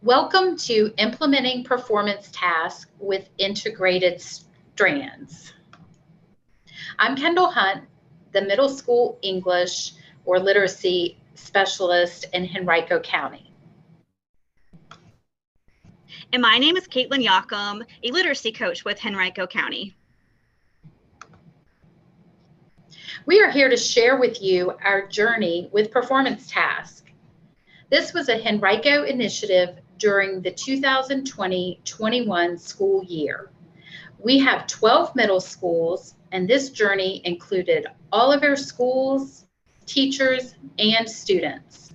Welcome to Implementing Performance Tasks with Integrated Strands. I'm Kendall Hunt, the Middle School English or Literacy Specialist in Henrico County. And my name is Caitlin Yocum, a literacy coach with Henrico County. We are here to share with you our journey with performance tasks. This was a Henrico initiative during the 2020-21 school year. We have 12 middle schools, and this journey included all of our schools, teachers, and students.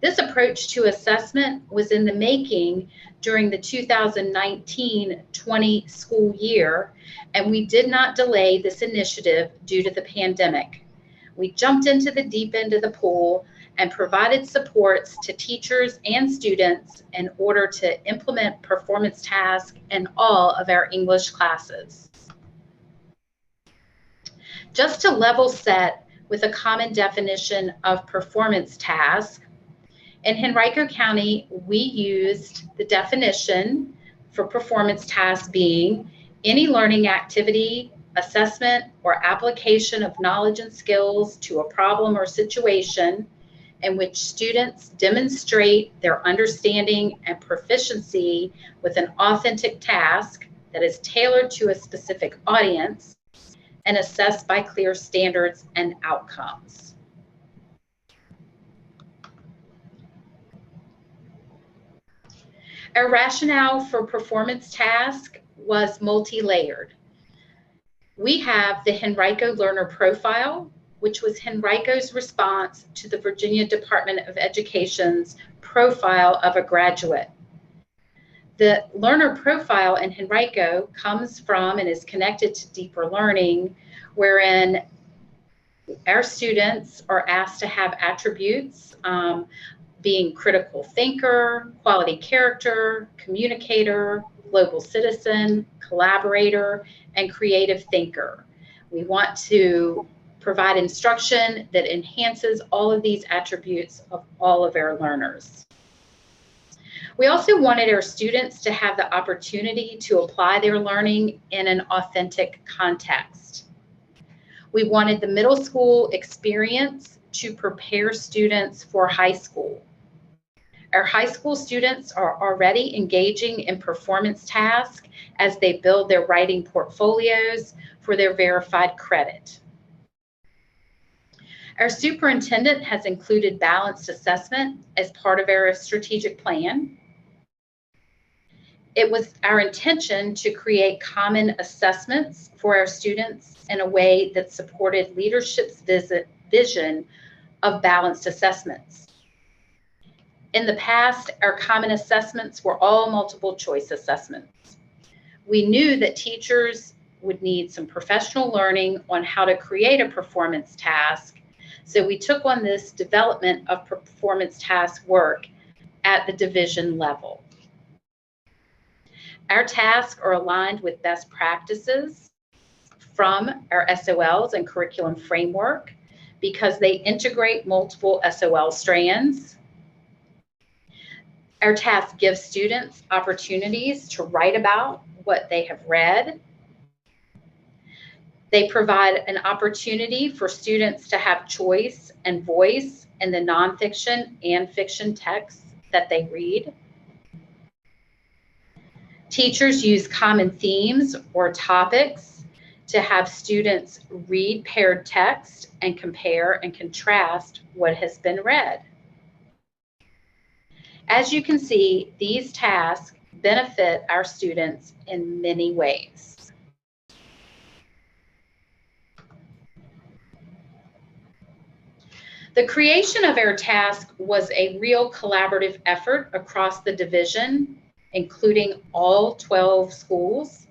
This approach to assessment was in the making during the 2019-20 school year, and we did not delay this initiative due to the pandemic. We jumped into the deep end of the pool and provided supports to teachers and students in order to implement performance tasks in all of our English classes. Just to level set with a common definition of performance task, in Henrico County, we used the definition for performance tasks being any learning activity, assessment, or application of knowledge and skills to a problem or situation in which students demonstrate their understanding and proficiency with an authentic task that is tailored to a specific audience and assessed by clear standards and outcomes. Our rationale for performance task was multi-layered. We have the Henrico Learner Profile, which was Henrico's response to the Virginia Department of Education's profile of a graduate. The learner profile in Henrico comes from and is connected to deeper learning, wherein our students are asked to have attributes being critical thinker, quality character, communicator, global citizen, collaborator, and creative thinker. We want to provide instruction that enhances all of these attributes of all of our learners. We also wanted our students to have the opportunity to apply their learning in an authentic context. We wanted the middle school experience to prepare students for high school. Our high school students are already engaging in performance tasks as they build their writing portfolios for their verified credit. Our superintendent has included balanced assessment as part of our strategic plan. It was our intention to create common assessments for our students in a way that supported leadership's vision of balanced assessments. In the past, our common assessments were all multiple choice assessments. We knew that teachers would need some professional learning on how to create a performance task, so we took on this development of performance task work at the division level. Our tasks are aligned with best practices from our SOLs and curriculum framework because they integrate multiple SOL strands. Our tasks give students opportunities to write about what they have read. They provide an opportunity for students to have choice and voice in the nonfiction and fiction texts that they read. Teachers use common themes or topics to have students read paired text and compare and contrast what has been read. As you can see, these tasks benefit our students in many ways. The creation of our task was a real collaborative effort across the division, including all 12 schools.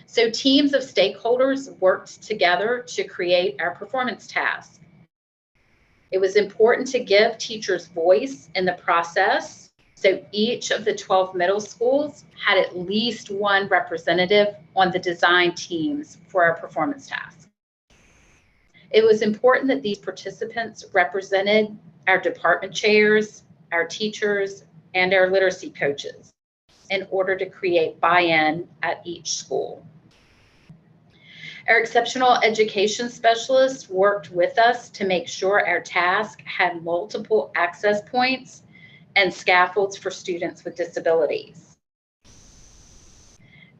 So teams of stakeholders worked together to create our performance task. It was important to give teachers voice in the process, so each of the 12 middle schools had at least one representative on the design teams for our performance task. It was important that these participants represented our department chairs, our teachers, and our literacy coaches in order to create buy-in at each school. Our exceptional education specialists worked with us to make sure our task had multiple access points and scaffolds for students with disabilities.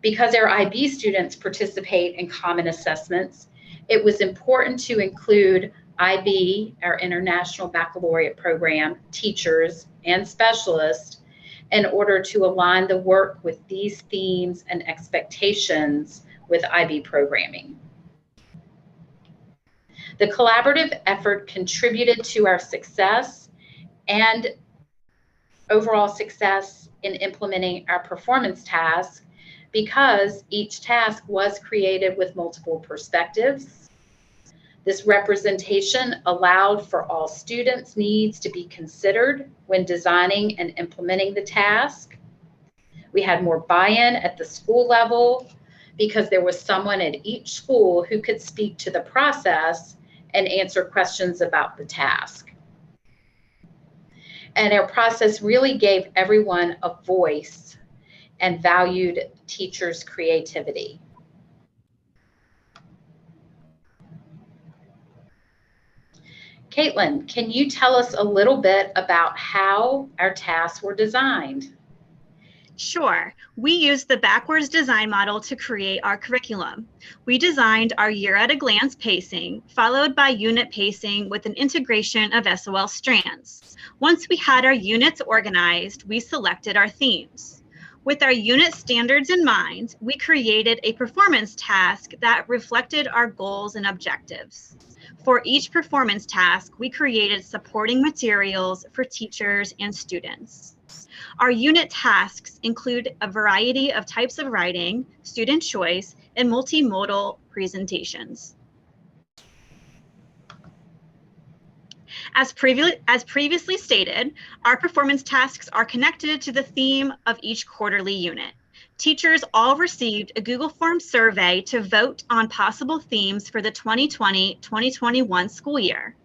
Because our IB students participate in common assessments, it was important to include IB, our International Baccalaureate Program, teachers and specialists in order to align the work with these themes and expectations with IB programming. The collaborative effort contributed to our success and overall success in implementing our performance task because each task was created with multiple perspectives. This representation allowed for all students' needs to be considered when designing and implementing the task. We had more buy-in at the school level because there was someone at each school who could speak to the process and answer questions about the task. And our process really gave everyone a voice and valued teachers' creativity. Caitlin, can you tell us a little bit about how our tasks were designed? Sure. We used the backwards design model to create our curriculum. We designed our year at a glance pacing, followed by unit pacing with an integration of SOL Strands. Once we had our units organized, we selected our themes. With our unit standards in mind, we created a performance task that reflected our goals and objectives. For each performance task, we created supporting materials for teachers and students. Our unit tasks include a variety of types of writing, student choice, and multimodal presentations. As previously stated, our performance tasks are connected to the theme of each quarterly unit. Teachers all received a Google Forms survey to vote on possible themes for the 2020-2021 school year.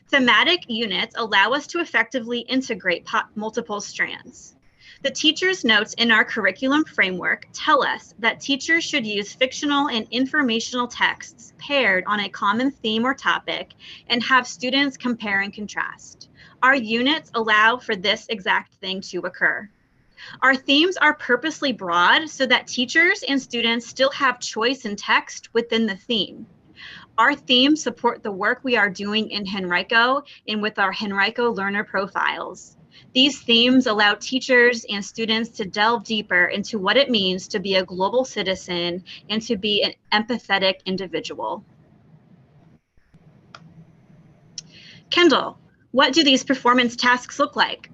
Thematic units allow us to effectively integrate multiple strands. The teacher's notes in our curriculum framework tell us that teachers should use fictional and informational texts paired on a common theme or topic and have students compare and contrast. Our units allow for this exact thing to occur. Our themes are purposely broad so that teachers and students still have choice in text within the theme. Our themes support the work we are doing in Henrico and with our Henrico learner profiles. These themes allow teachers and students to delve deeper into what it means to be a global citizen and to be an empathetic individual. Kendall, what do these performance tasks look like?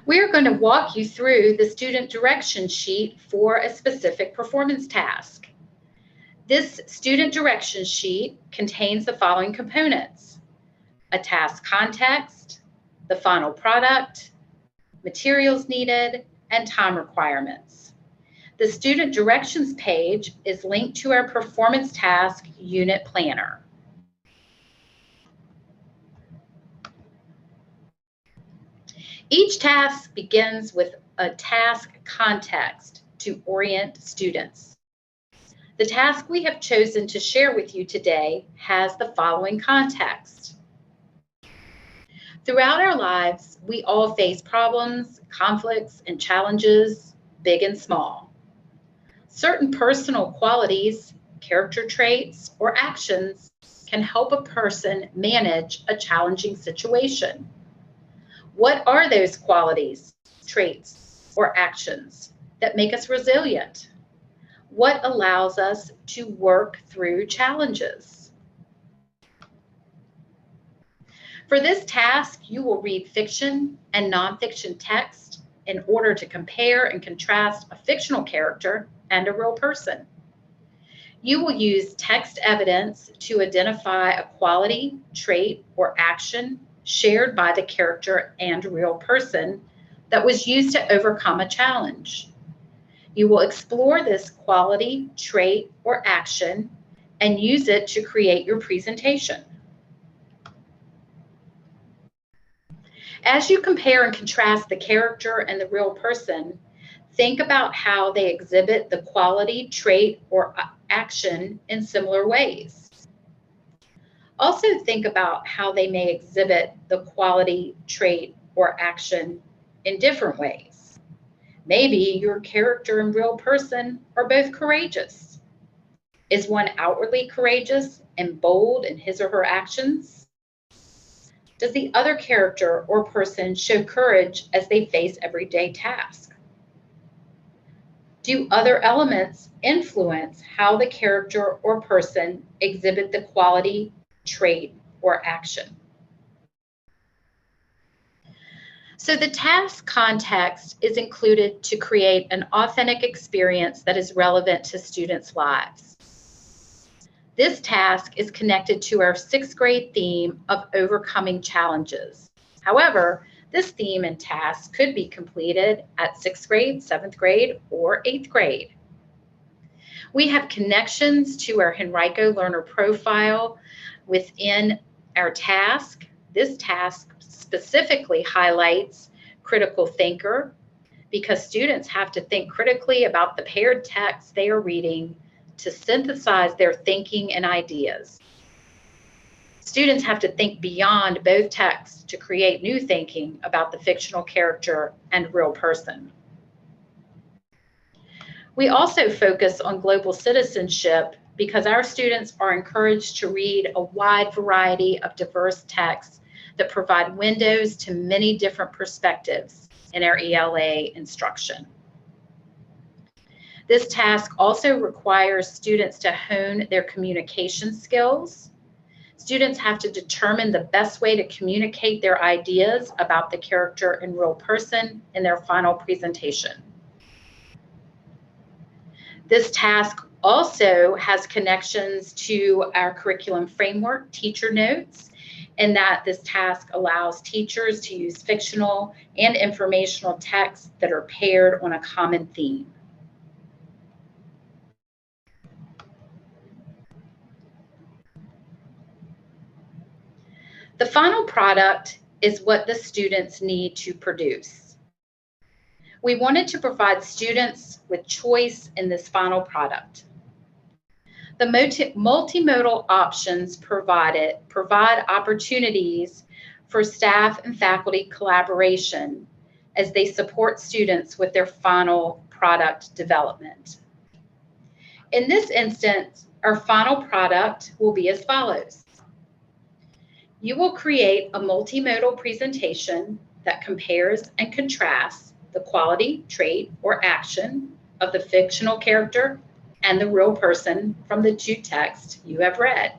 We're going to walk you through the student direction sheet for a specific performance task. This student direction sheet contains the following components: a task context, the final product, materials needed, and time requirements. The student directions page is linked to our performance task unit planner. Each task begins with a task context to orient students. The task we have chosen to share with you today has the following context. Throughout our lives, we all face problems, conflicts, and challenges, big and small. Certain personal qualities, character traits, or actions can help a person manage a challenging situation. What are those qualities, traits, or actions that make us resilient? What allows us to work through challenges? For this task, you will read fiction and nonfiction text in order to compare and contrast a fictional character and a real person. You will use text evidence to identify a quality, trait, or action shared by the character and real person that was used to overcome a challenge. You will explore this quality, trait, or action and use it to create your presentation. As you compare and contrast the character and the real person, think about how they exhibit the quality, trait, or action in similar ways. Also think about how they may exhibit the quality, trait, or action in different ways. Maybe your character and real person are both courageous. Is one outwardly courageous and bold in his or her actions? Does the other character or person show courage as they face everyday tasks? Do other elements influence how the character or person exhibit the quality, trait, or action? So the task context is included to create an authentic experience that is relevant to students' lives. This task is connected to our 6th grade theme of overcoming challenges. However, this theme and task could be completed at 6th grade, 7th grade, or 8th grade. We have connections to our Henrico learner profile within our task. This task specifically highlights critical thinker because students have to think critically about the paired text they are reading to synthesize their thinking and ideas. Students have to think beyond both texts to create new thinking about the fictional character and real person. We also focus on global citizenship because our students are encouraged to read a wide variety of diverse texts that provide windows to many different perspectives in our ELA instruction. This task also requires students to hone their communication skills. Students have to determine the best way to communicate their ideas about the character and real person in their final presentation. This task also has connections to our curriculum framework, teacher notes, in that this task allows teachers to use fictional and informational texts that are paired on a common theme. The final product is what the students need to produce. We wanted to provide students with choice in this final product. The multimodal options provide opportunities for staff and faculty collaboration as they support students with their final product development. In this instance, our final product will be as follows. You will create a multimodal presentation that compares and contrasts the quality, trait, or action of the fictional character and the real person from the 2 texts you have read.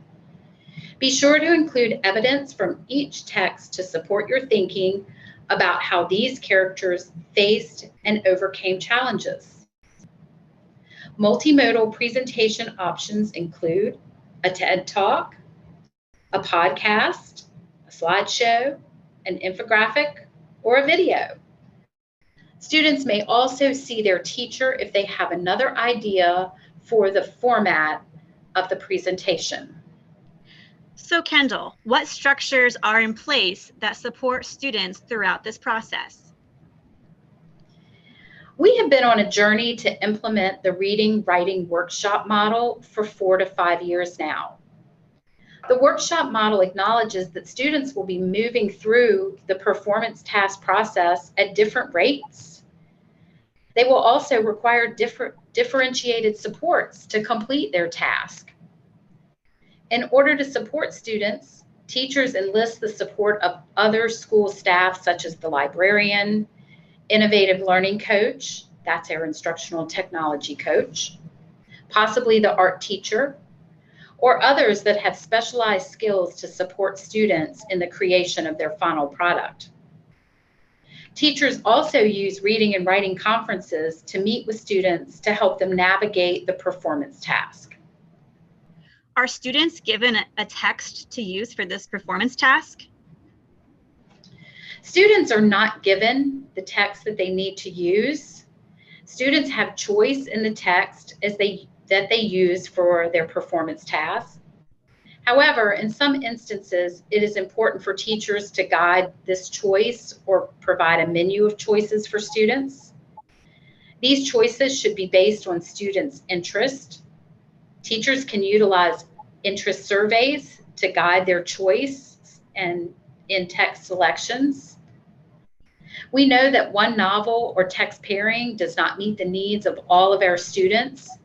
Be sure to include evidence from each text to support your thinking about how these characters faced and overcame challenges. Multimodal presentation options include a TED Talk, a podcast, a slideshow, an infographic, or a video. Students may also see their teacher if they have another idea for the format of the presentation. So Kendall, what structures are in place that support students throughout this process? We have been on a journey to implement the reading writing workshop model for 4 to 5 years now. The workshop model acknowledges that students will be moving through the performance task process at different rates. They will also require differentiated supports to complete their task. In order to support students, teachers enlist the support of other school staff such as the librarian, innovative learning coach, that's our instructional technology coach, possibly the art teacher, or others that have specialized skills to support students in the creation of their final product. Teachers also use reading and writing conferences to meet with students to help them navigate the performance task. Are students given a text to use for this performance task? Students are not given the text that they need to use. Students have choice in the text that they use for their performance task. However, in some instances, it is important for teachers to guide this choice or provide a menu of choices for students. These choices should be based on students' interest. Teachers can utilize interest surveys to guide their choice and in text selections. We know that one novel or text pairing does not meet the needs of all of our students.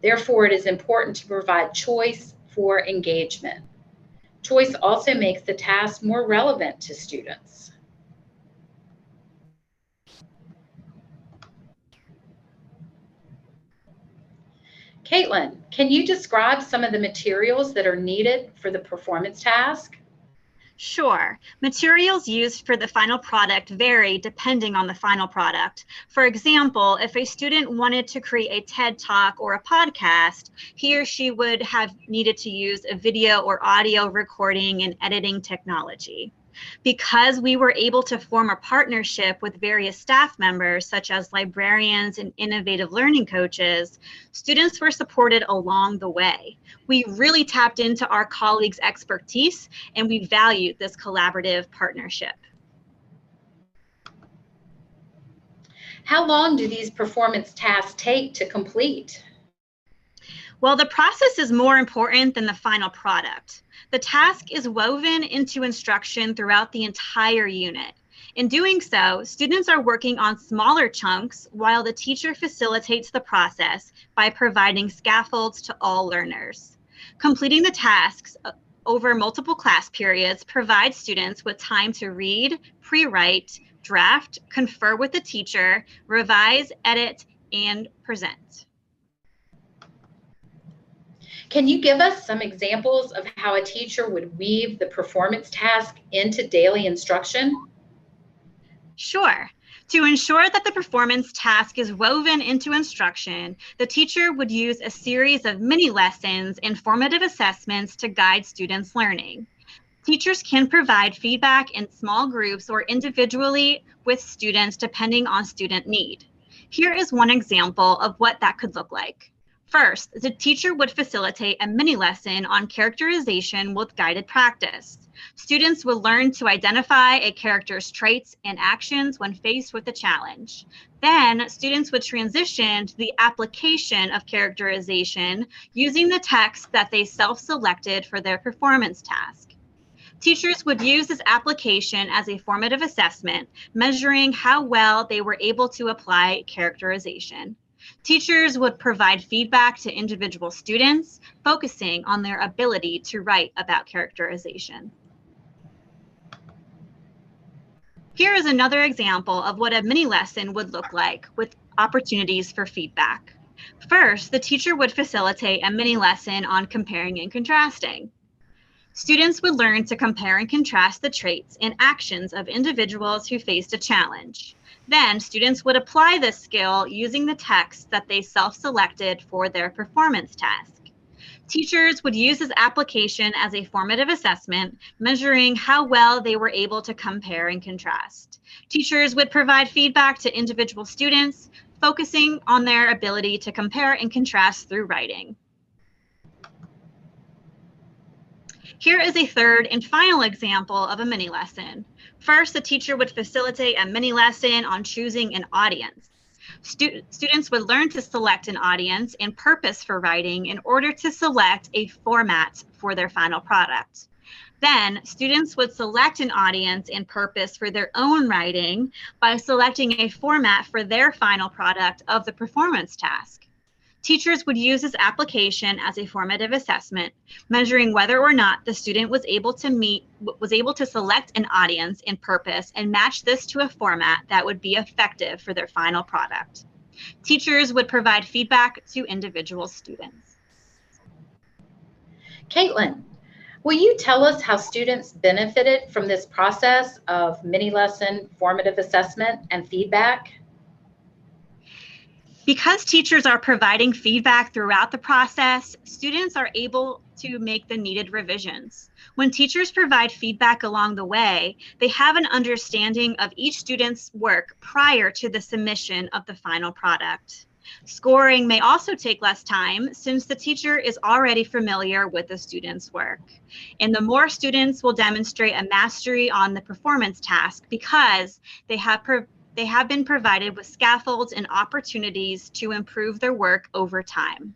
Therefore, it is important to provide choice for engagement. Choice also makes the task more relevant to students. Caitlin, can you describe some of the materials that are needed for the performance task? Sure. Materials used for the final product vary depending on the final product. For example, if a student wanted to create a TED Talk or a podcast, he or she would have needed to use a video or audio recording and editing technology. Because we were able to form a partnership with various staff members, such as librarians and innovative learning coaches, students were supported along the way. We really tapped into our colleagues' expertise, and we valued this collaborative partnership. How long do these performance tasks take to complete? Well, the process is more important than the final product. The task is woven into instruction throughout the entire unit. In doing so, students are working on smaller chunks while the teacher facilitates the process by providing scaffolds to all learners. Completing the tasks over multiple class periods provides students with time to read, pre-write, draft, confer with the teacher, revise, edit, and present. Can you give us some examples of how a teacher would weave the performance task into daily instruction? Sure. To ensure that the performance task is woven into instruction, the teacher would use a series of mini lessons and formative assessments to guide students' learning. Teachers can provide feedback in small groups or individually with students depending on student need. Here is one example of what that could look like. First, the teacher would facilitate a mini lesson on characterization with guided practice. Students would learn to identify a character's traits and actions when faced with a challenge. Then, students would transition to the application of characterization using the text that they self-selected for their performance task. Teachers would use this application as a formative assessment, measuring how well they were able to apply characterization. Teachers would provide feedback to individual students, focusing on their ability to write about characterization. Here is another example of what a mini lesson would look like with opportunities for feedback. First, the teacher would facilitate a mini lesson on comparing and contrasting. Students would learn to compare and contrast the traits and actions of individuals who faced a challenge. Then, students would apply this skill using the text that they self-selected for their performance task. Teachers would use this application as a formative assessment, measuring how well they were able to compare and contrast. Teachers would provide feedback to individual students, focusing on their ability to compare and contrast through writing. Here is a third and final example of a mini lesson. First, the teacher would facilitate a mini lesson on choosing an audience. Students would learn to select an audience and purpose for writing in order to select a format for their final product. Then, students would select an audience and purpose for their own writing by selecting a format for their final product of the performance task. Teachers would use this application as a formative assessment, measuring whether or not the student was able to select an audience and purpose and match this to a format that would be effective for their final product. Teachers would provide feedback to individual students. Caitlin, will you tell us how students benefited from this process of mini lesson, formative assessment, and feedback? Because teachers are providing feedback throughout the process, students are able to make the needed revisions. When teachers provide feedback along the way, they have an understanding of each student's work prior to the submission of the final product. Scoring may also take less time since the teacher is already familiar with the student's work. And the more students will demonstrate a mastery on the performance task because they have been provided with scaffolds and opportunities to improve their work over time.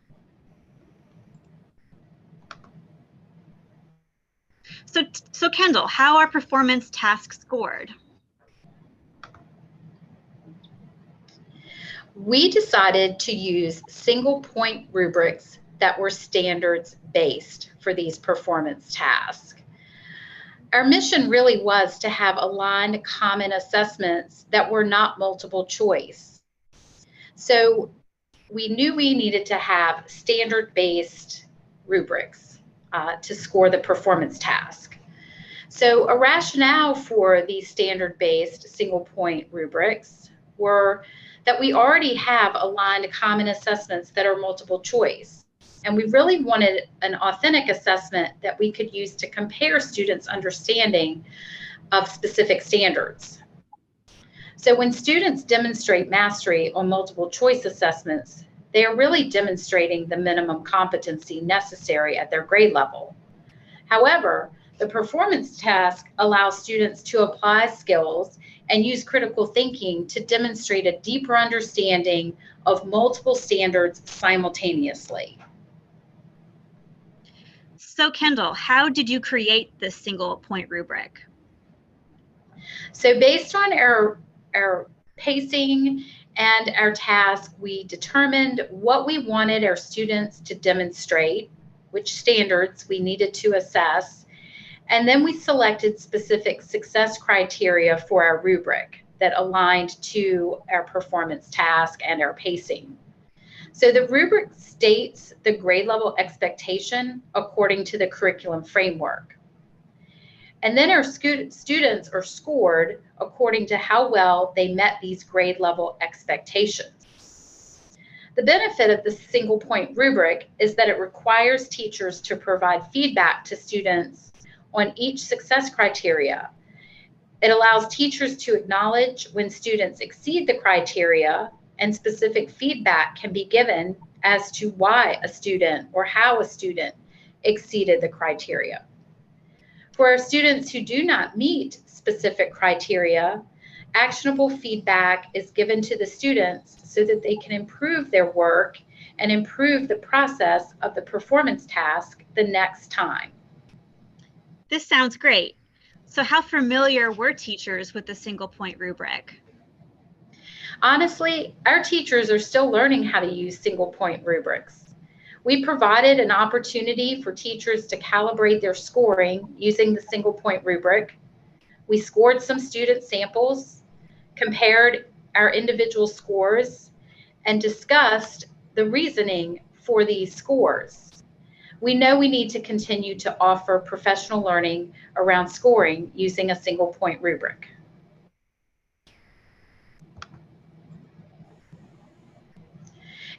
So Kendall, how are performance tasks scored? We decided to use single point rubrics that were standards based for these performance tasks. Our mission really was to have aligned common assessments that were not multiple choice. So we knew we needed to have standard based rubrics to score the performance task. So a rationale for these standard based single point rubrics were that we already have aligned common assessments that are multiple choice. And we really wanted an authentic assessment that we could use to compare students' understanding of specific standards. So when students demonstrate mastery on multiple choice assessments, they are really demonstrating the minimum competency necessary at their grade level. However, the performance task allows students to apply skills and use critical thinking to demonstrate a deeper understanding of multiple standards simultaneously. So Kendall, how did you create this single point rubric? So based on our pacing and our task, we determined what we wanted our students to demonstrate, which standards we needed to assess, and then we selected specific success criteria for our rubric that aligned to our performance task and our pacing. So the rubric states the grade level expectation according to the curriculum framework. And then our students are scored according to how well they met these grade level expectations. The benefit of the single point rubric is that it requires teachers to provide feedback to students on each success criteria. It allows teachers to acknowledge when students exceed the criteria, and specific feedback can be given as to why a student or how a student exceeded the criteria. For our students who do not meet specific criteria, actionable feedback is given to the students so that they can improve their work and improve the process of the performance task the next time. This sounds great. So how familiar were teachers with the single point rubric? Honestly, our teachers are still learning how to use single point rubrics. We provided an opportunity for teachers to calibrate their scoring using the single point rubric. We scored some student samples, compared our individual scores, and discussed the reasoning for these scores. We know we need to continue to offer professional learning around scoring using a single point rubric.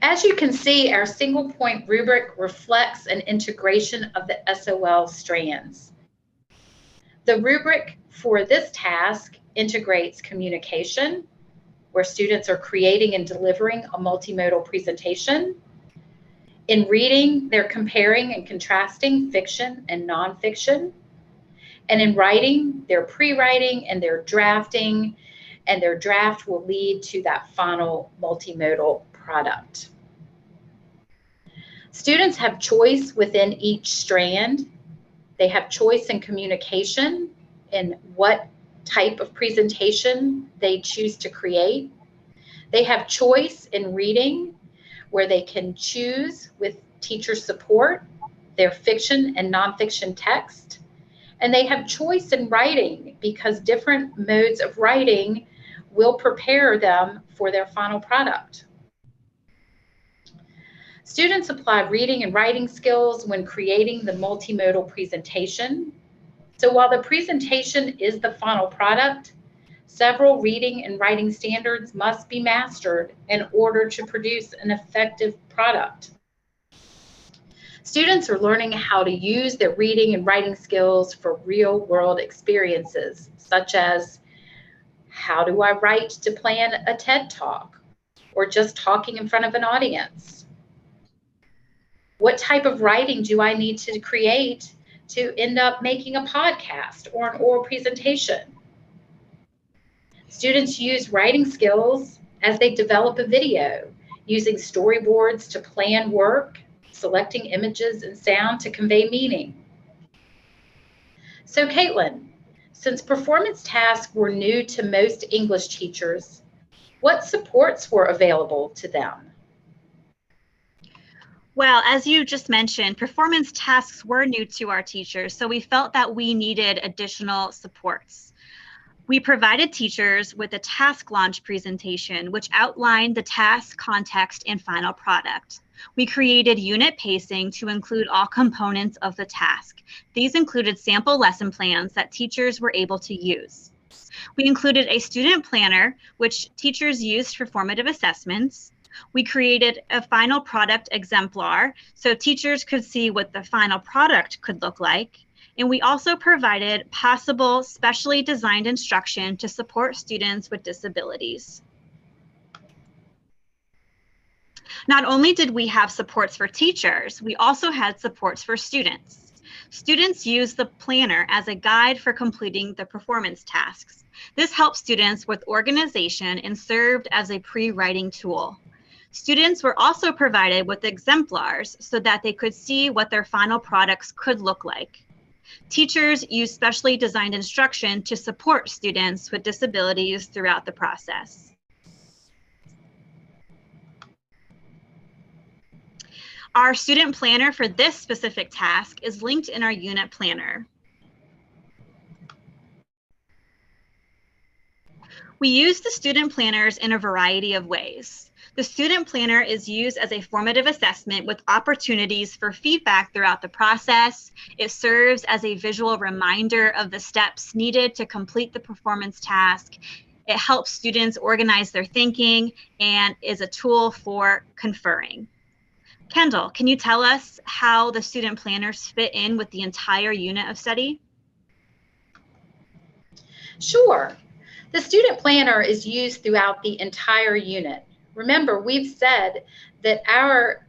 As you can see, our single point rubric reflects an integration of the SOL strands. The rubric for this task integrates communication, where students are creating and delivering a multimodal presentation. In reading, they're comparing and contrasting fiction and nonfiction. And in writing, they're pre-writing and they're drafting, and their draft will lead to that final multimodal product. Students have choice within each strand. They have choice in communication in what type of presentation they choose to create. They have choice in reading, where they can choose with teacher support their fiction and nonfiction text. And they have choice in writing because different modes of writing will prepare them for their final product. Students apply reading and writing skills when creating the multimodal presentation. So while the presentation is the final product, several reading and writing standards must be mastered in order to produce an effective product. Students are learning how to use their reading and writing skills for real-world experiences, such as how do I write to plan a TED Talk? or just talking in front of an audience? What type of writing do I need to create to end up making a podcast or an oral presentation? Students use writing skills as they develop a video, using storyboards to plan work, selecting images and sound to convey meaning. So Caitlin, since performance tasks were new to most English teachers, what supports were available to them? Well, as you just mentioned, performance tasks were new to our teachers, so we felt that we needed additional supports. We provided teachers with a task launch presentation, which outlined the task, context, and final product. We created unit pacing to include all components of the task. These included sample lesson plans that teachers were able to use. We included a student planner, which teachers used for formative assessments. We created a final product exemplar so teachers could see what the final product could look like. And we also provided possible specially designed instruction to support students with disabilities. Not only did we have supports for teachers, we also had supports for students. Students used the planner as a guide for completing the performance tasks. This helped students with organization and served as a pre-writing tool. Students were also provided with exemplars so that they could see what their final products could look like. Teachers used specially designed instruction to support students with disabilities throughout the process. Our student planner for this specific task is linked in our unit planner. We use the student planners in a variety of ways. The student planner is used as a formative assessment with opportunities for feedback throughout the process. It serves as a visual reminder of the steps needed to complete the performance task. It helps students organize their thinking and is a tool for conferring. Kendall, can you tell us how the student planners fit in with the entire unit of study? Sure. The student planner is used throughout the entire unit. Remember, we've said that our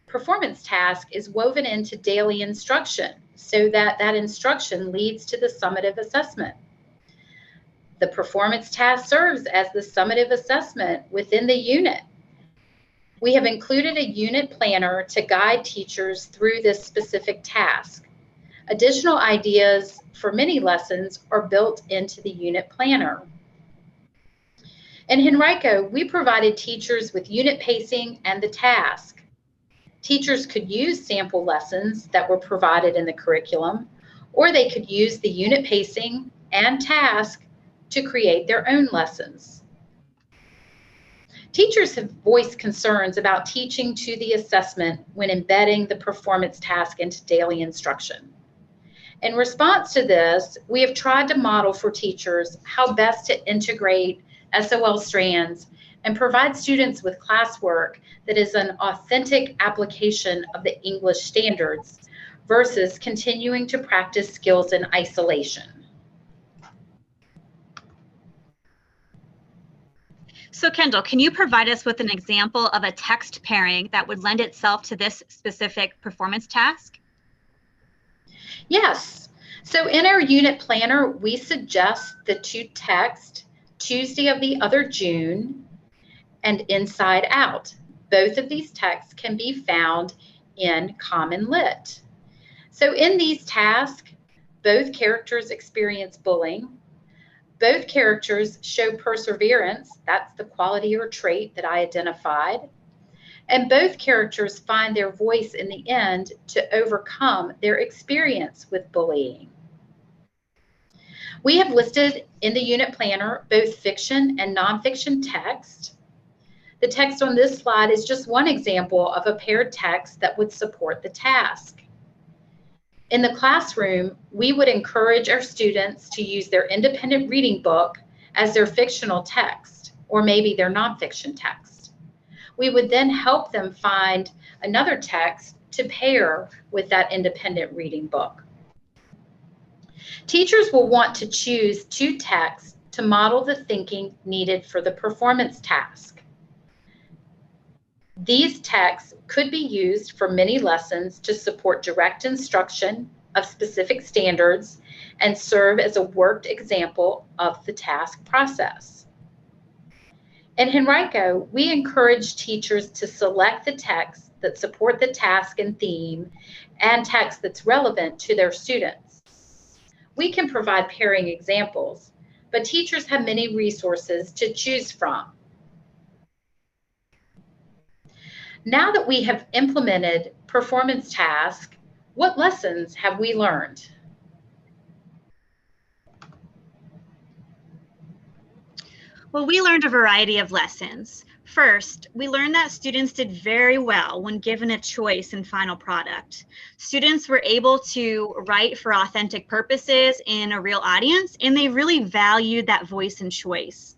performance task is woven into daily instruction so that that instruction leads to the summative assessment. The performance task serves as the summative assessment within the unit. We have included a unit planner to guide teachers through this specific task. Additional ideas for many lessons are built into the unit planner. In Henrico, we provided teachers with unit pacing and the task. Teachers could use sample lessons that were provided in the curriculum, or they could use the unit pacing and task to create their own lessons. Teachers have voiced concerns about teaching to the assessment when embedding the performance task into daily instruction. In response to this, we have tried to model for teachers how best to integrate SOL Strands and provide students with classwork that is an authentic application of the English standards versus continuing to practice skills in isolation. So Kendall, can you provide us with an example of a text pairing that would lend itself to this specific performance task? Yes. So in our unit planner, we suggest the two texts, Tuesday of the Other June and Inside Out. Both of these texts can be found in Common Lit. So in these tasks, both characters experience bullying. Both characters show perseverance. That's the quality or trait that I identified. And both characters find their voice in the end to overcome their experience with bullying. We have listed in the unit planner both fiction and nonfiction text. The text on this slide is just one example of a paired text that would support the task. In the classroom, we would encourage our students to use their independent reading book as their fictional text, or maybe their nonfiction text. We would then help them find another text to pair with that independent reading book. Teachers will want to choose two texts to model the thinking needed for the performance task. These texts could be used for many lessons to support direct instruction of specific standards and serve as a worked example of the task process. In Henrico, we encourage teachers to select the texts that support the task and theme and text that's relevant to their students. We can provide pairing examples, but teachers have many resources to choose from. Now that we have implemented performance tasks, what lessons have we learned? Well, we learned a variety of lessons. First, we learned that students did very well when given a choice in final product. Students were able to write for authentic purposes in a real audience, and they really valued that voice and choice.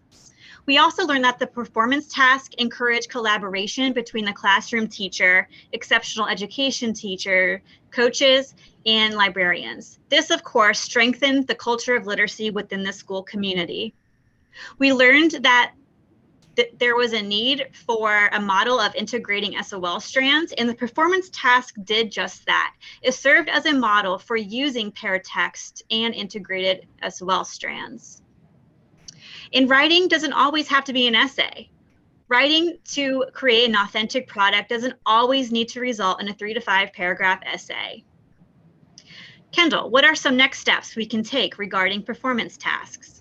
We also learned that the performance task encouraged collaboration between the classroom teacher, exceptional education teacher, coaches, and librarians. This, of course, strengthened the culture of literacy within the school community. We learned that there was a need for a model of integrating SOL strands, and the performance task did just that. It served as a model for using paratext and integrated SOL strands. And writing doesn't always have to be an essay. Writing to create an authentic product doesn't always need to result in a 3 to 5 paragraph essay. Kendall, what are some next steps we can take regarding performance tasks?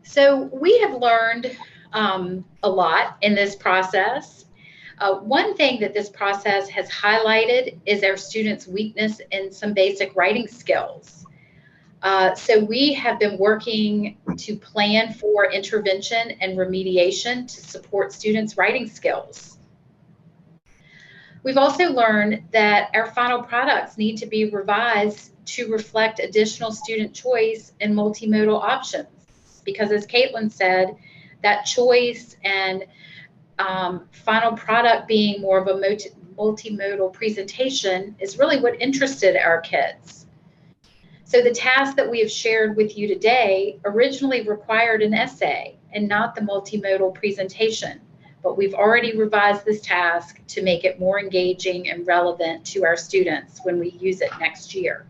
So we have learned a lot in this process. One thing that this process has highlighted is our students' weakness in some basic writing skills. So we have been working to plan for intervention and remediation to support students' writing skills. We've also learned that our final products need to be revised to reflect additional student choice and multimodal options. Because as Caitlin said, that choice and final product being more of a multimodal presentation is really what interested our kids. So the task that we have shared with you today originally required an essay and not the multimodal presentation, but we've already revised this task to make it more engaging and relevant to our students when we use it next year.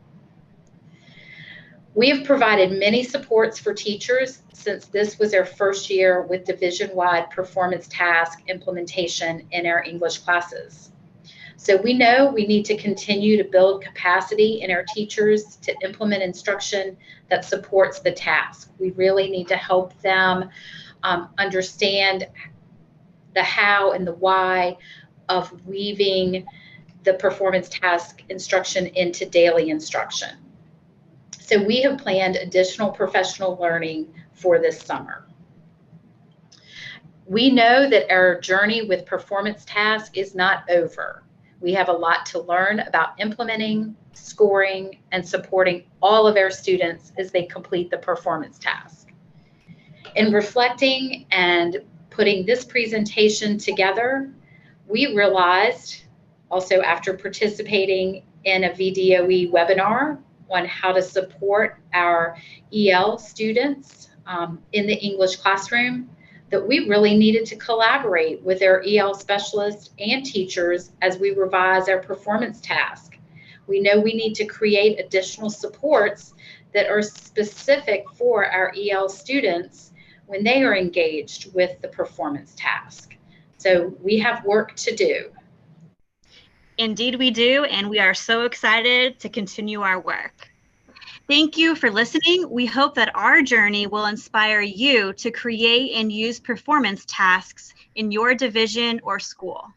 We have provided many supports for teachers since this was our first year with division-wide performance task implementation in our English classes. So we know we need to continue to build capacity in our teachers to implement instruction that supports the task. We really need to help them understand the how and the why of weaving the performance task instruction into daily instruction. So we have planned additional professional learning for this summer. We know that our journey with performance task is not over. We have a lot to learn about implementing, scoring, and supporting all of our students as they complete the performance task. In reflecting and putting this presentation together, we realized, also after participating in a VDOE webinar on how to support our EL students in the English classroom, that we really needed to collaborate with our EL specialists and teachers as we revise our performance task. We know we need to create additional supports that are specific for our EL students when they are engaged with the performance task. So we have work to do. Indeed we do, and we are so excited to continue our work. Thank you for listening. We hope that our journey will inspire you to create and use performance tasks in your division or school.